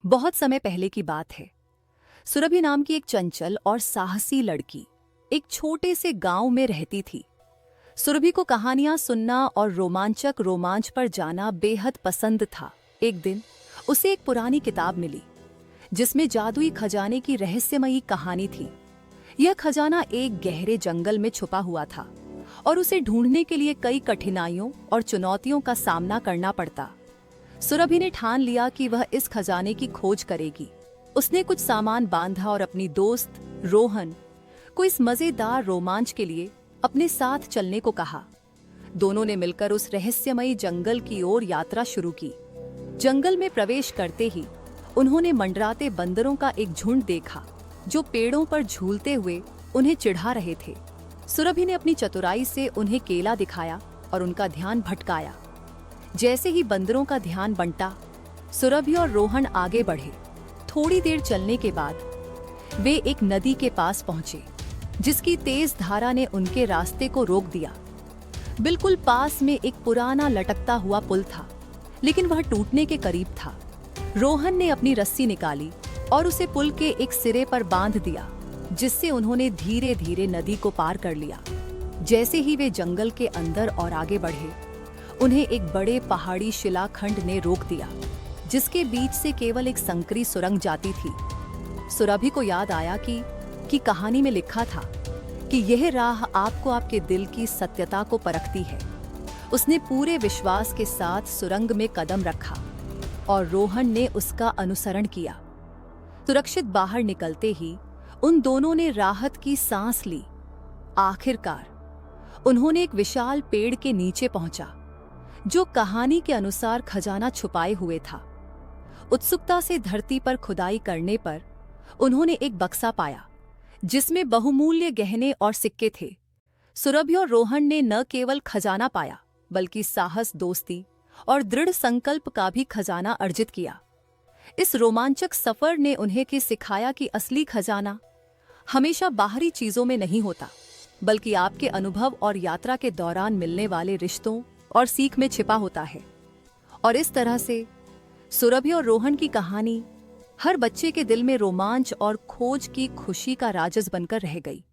बहुत समय पहले की बात है। सुरभि नाम की एक चंचल और साहसी लड़की एक छोटे से गांव में रहती थी। सुरभि को कहानियां सुनना और रोमांच पर जाना बेहद पसंद था। एक दिन उसे एक पुरानी किताब मिली जिसमें जादुई खजाने की रहस्यमयी कहानी थी। यह खजाना एक गहरे जंगल में छुपा हुआ था और उसे ढूंढने के लिए कई कठिनाइयों और चुनौतियों का सामना करना पड़ता। सुरभि ने ठान लिया कि वह इस खजाने की खोज करेगी। उसने कुछ सामान बांधा और अपनी दोस्त रोहन को इस मजेदार रोमांच के लिए अपने साथ चलने को कहा। दोनों ने मिलकर उस रहस्यमयी जंगल की ओर यात्रा शुरू की। जंगल में प्रवेश करते ही उन्होंने मंडराते बंदरों का एक झुंड देखा जो पेड़ों पर झूलते हुए उन्हें चिढ़ा रहे थे। सुरभि ने अपनी चतुराई से उन्हें केला दिखाया और उनका ध्यान भटकाया। जैसे ही बंदरों का ध्यान बंटा, सुरभि और रोहन आगे बढ़े। थोड़ी देर चलने के बाद वे एक नदी के पास पहुंचे जिसकी तेज धारा ने उनके रास्ते को रोक दिया। बिल्कुल पास में एक पुराना लटकता हुआ पुल था, लेकिन वह टूटने के करीब था। रोहन ने अपनी रस्सी निकाली और उसे पुल के एक सिरे पर बांध दिया, जिससे उन्होंने धीरे धीरे नदी को पार कर लिया। जैसे ही वे जंगल के अंदर और आगे बढ़े, उन्हें एक बड़े पहाड़ी शिलाखंड ने रोक दिया जिसके बीच से केवल एक संकरी सुरंग जाती थी। सुरभि को याद आया कि कहानी में लिखा था कि यह राह आपको आपके दिल की सत्यता को परखती है। उसने पूरे विश्वास के साथ सुरंग में कदम रखा और रोहन ने उसका अनुसरण किया। सुरक्षित बाहर निकलते ही उन दोनों ने राहत की सांस ली। आखिरकार उन्होंने एक विशाल पेड़ के नीचे पहुंचा जो कहानी के अनुसार खजाना छुपाए हुए था। उत्सुकता से धरती पर खुदाई करने पर उन्होंने एक बक्सा पाया जिसमें बहुमूल्य गहने और सिक्के थे। सुरभि और रोहन ने न केवल खजाना पाया बल्कि साहस, दोस्ती और दृढ़ संकल्प का भी खजाना अर्जित किया। इस रोमांचक सफर ने उन्हें सिखाया कि असली खजाना हमेशा बाहरी चीजों में नहीं होता, बल्कि आपके अनुभव और यात्रा के दौरान मिलने वाले रिश्तों और सीख में छिपा होता है। और इस तरह से सुरभि और रोहन की कहानी हर बच्चे के दिल में रोमांच और खोज की खुशी का राजस बनकर रह गई।